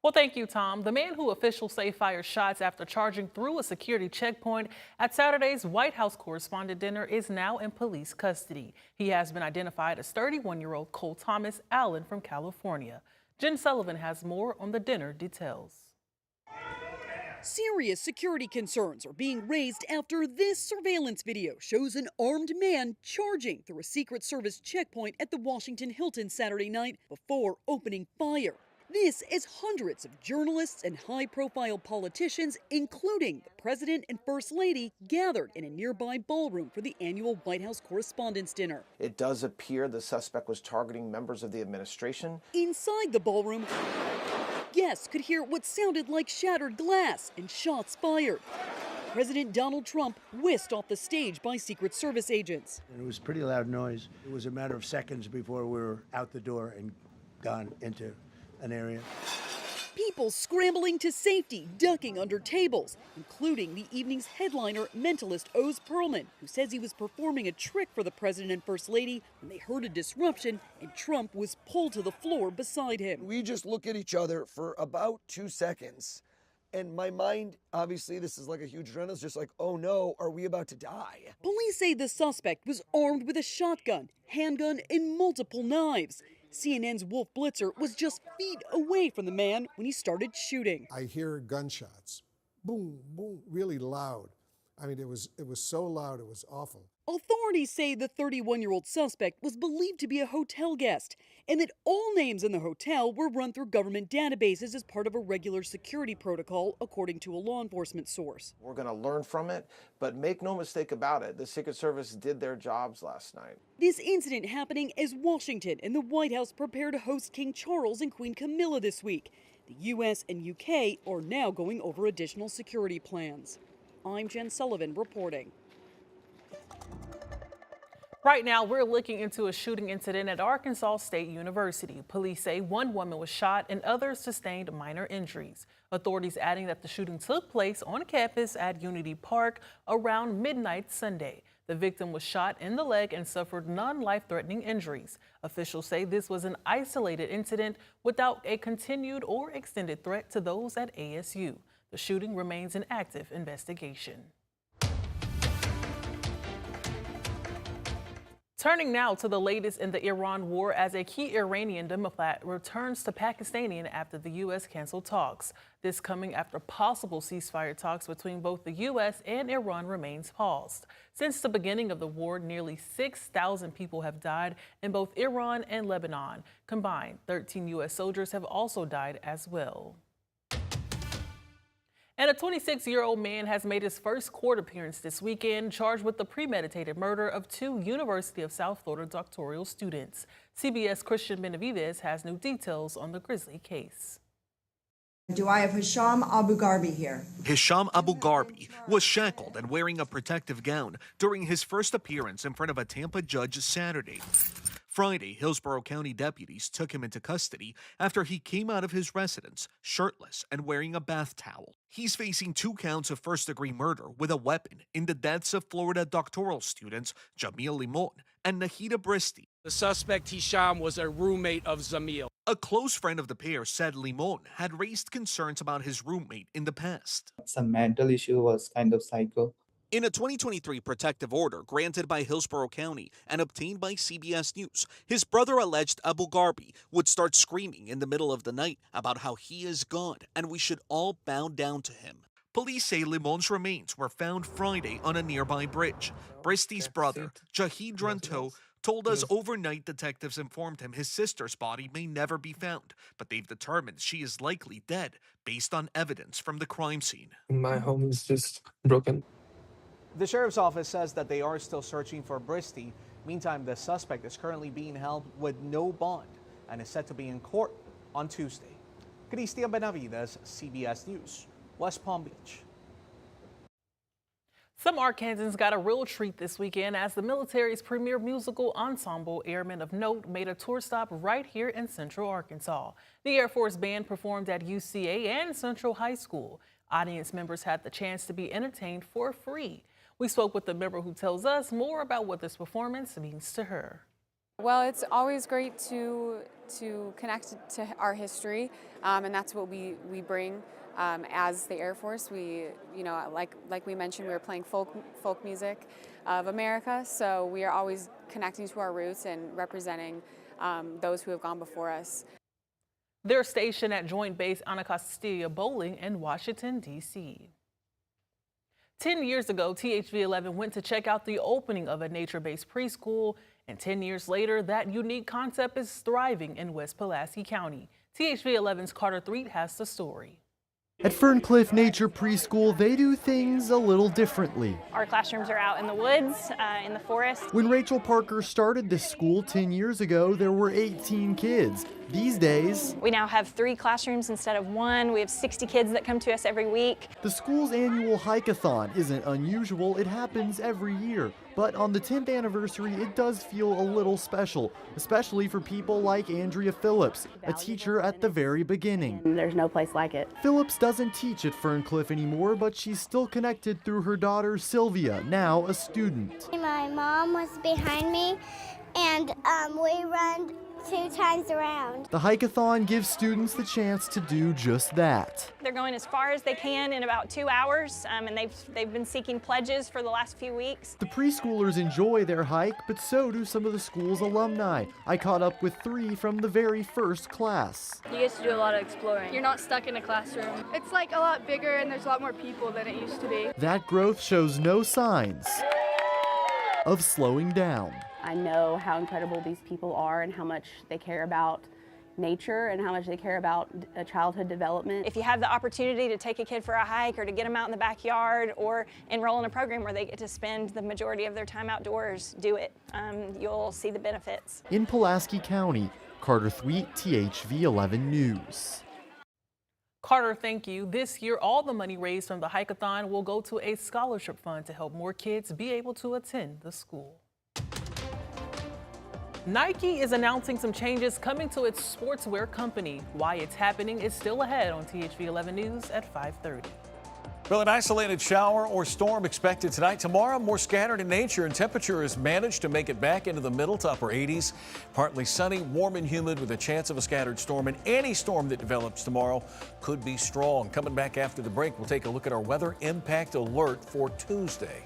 Well, thank you, Tom. The man who officials say fired shots after charging through a security checkpoint at Saturday's White House Correspondent dinner is now in police custody. He has been identified as 31-year-old Cole Thomas Allen from California. Jen Sullivan has more on the dinner details. Serious security concerns are being raised after this surveillance video shows an armed man charging through a Secret Service checkpoint at the Washington Hilton Saturday night before opening fire. This as hundreds of journalists and high-profile politicians, including the president and first lady, gathered in a nearby ballroom for the annual White House Correspondence dinner. It does appear the suspect was targeting members of the administration. Inside the ballroom, guests could hear what sounded like shattered glass and shots fired. President Donald Trump whisked off the stage by Secret Service agents. It was pretty loud noise. It was a matter of seconds before we were out the door and gone into an area. People scrambling to safety, ducking under tables, including the evening's headliner, mentalist Oz Perlman, who says he was performing a trick for the president and first lady when they heard a disruption and Trump was pulled to the floor beside him. We just look at each other for about 2 seconds. And my mind, obviously, this is like a huge adrenaline, is just like, oh no, are we about to die? Police say the suspect was armed with a shotgun, handgun, and multiple knives. CNN's Wolf Blitzer was just feet away from the man when he started shooting. I hear gunshots, boom, boom, really loud. I mean, it was so loud, it was awful. Authorities say the 31-year-old suspect was believed to be a hotel guest and that all names in the hotel were run through government databases as part of a regular security protocol, according to a law enforcement source. We're going to learn from it, but make no mistake about it, the Secret Service did their jobs last night. This incident happening as Washington and the White House prepare to host King Charles and Queen Camilla this week. The U.S. and UK are now going over additional security plans. I'm Jen Sullivan reporting. Right now, we're looking into a shooting incident at Arkansas State University. Police say one woman was shot and others sustained minor injuries. Authorities adding that the shooting took place on campus at Unity Park around midnight Sunday. The victim was shot in the leg and suffered non-life-threatening injuries. Officials say this was an isolated incident without a continued or extended threat to those at ASU. The shooting remains an active investigation. Turning now to the latest in the Iran war as a key Iranian diplomat returns to Pakistan after the U.S. canceled talks. This coming after possible ceasefire talks between both the U.S. and Iran remains paused. Since the beginning of the war, nearly 6,000 people have died in both Iran and Lebanon. Combined, 13 U.S. soldiers have also died as well. And a 26-year-old man has made his first court appearance this weekend, charged with the premeditated murder of two University of South Florida doctoral students. CBS Christian Benavidez has new details on the grisly case. Do I have Hisham Abu Garbi here? Hisham Abu Garbi was shackled and wearing a protective gown during his first appearance in front of a Tampa judge Saturday. Friday, Hillsborough County deputies took him into custody after he came out of his residence shirtless and wearing a bath towel. He's facing 2 counts of first-degree murder with a weapon in the deaths of Florida doctoral students Jamil Limon and Nahida Bristi. The suspect, Hisham, was a roommate of Zamil. A close friend of the pair said Limon had raised concerns about his roommate in the past. Some mental issue, was kind of psycho. In a 2023 protective order granted by Hillsborough County and obtained by CBS News, his brother alleged Abu Garbi would start screaming in the middle of the night about how he is God and we should all bow down to him. Police say Limon's remains were found Friday on a nearby bridge. Bristi's brother, Jahid Dranto, told us overnight detectives informed him his sister's body may never be found, but they've determined she is likely dead based on evidence from the crime scene. My home is just broken. The sheriff's office says that they are still searching for Bristi. Meantime, the suspect is currently being held with no bond and is set to be in court on Tuesday. Christian Benavides, CBS News, West Palm Beach. Some Arkansans got a real treat this weekend as the military's premier musical ensemble, Airmen of Note, made a tour stop right here in Central Arkansas. The Air Force Band performed at UCA and Central High School. Audience members had the chance to be entertained for free. We spoke with the member who tells us more about what this performance means to her. Well, it's always great to to connect to our history, and that's what we bring as the Air Force. We, like we mentioned, we were playing folk music of America, so we are always connecting to our roots and representing those who have gone before us. They're stationed at Joint Base Anacostia Bowling in Washington, D.C. 10 years ago, THV-11 went to check out the opening of a nature-based preschool, and 10 years later, that unique concept is thriving in West Pulaski County. THV-11's Carter Threet has the story. At Ferncliff Nature Preschool, they do things a little differently. Our classrooms are out in the woods, in the forest. When Rachel Parker started this school 10 years ago, there were 18 kids. These days, we now have 3 classrooms instead of 1. We have 60 kids that come to us every week. The school's annual hike-a-thon isn't unusual. It happens every year. But on the 10th anniversary, it does feel a little special, especially for people like Andrea Phillips, a teacher at the very beginning. There's no place like it. Phillips doesn't teach at Ferncliff anymore, but she's still connected through her daughter Sylvia, now a student. My mom was behind me, and we ran 2 times around. The hike-a-thon gives students the chance to do just that. They're going as far as they can in about 2 hours, and they've been seeking pledges for the last few weeks. The preschoolers enjoy their hike, but so do some of the school's alumni. I caught up with 3 from the very first class. You get to do a lot of exploring. You're not stuck in a classroom. It's like a lot bigger and there's a lot more people than it used to be. That growth shows no signs of slowing down. I know how incredible these people are and how much they care about nature and how much they care about childhood development. If you have the opportunity to take a kid for a hike or to get them out in the backyard or enroll in a program where they get to spend the majority of their time outdoors, do it. You'll see the benefits. In Pulaski County, Carter Thweet, THV-11 News. Carter, thank you. This year, all the money raised from the hike-a-thon will go to a scholarship fund to help more kids be able to attend the school. Nike is announcing some changes coming to its sportswear company. Why it's happening is still ahead on THV-11 News at 5:30. Well, an isolated shower or storm expected tonight. Tomorrow, more scattered in nature, and temperature is managed to make it back into the middle to upper 80s. Partly sunny, warm and humid with a chance of a scattered storm, and any storm that develops tomorrow could be strong. Coming back after the break, we'll take a look at our weather impact alert for Tuesday.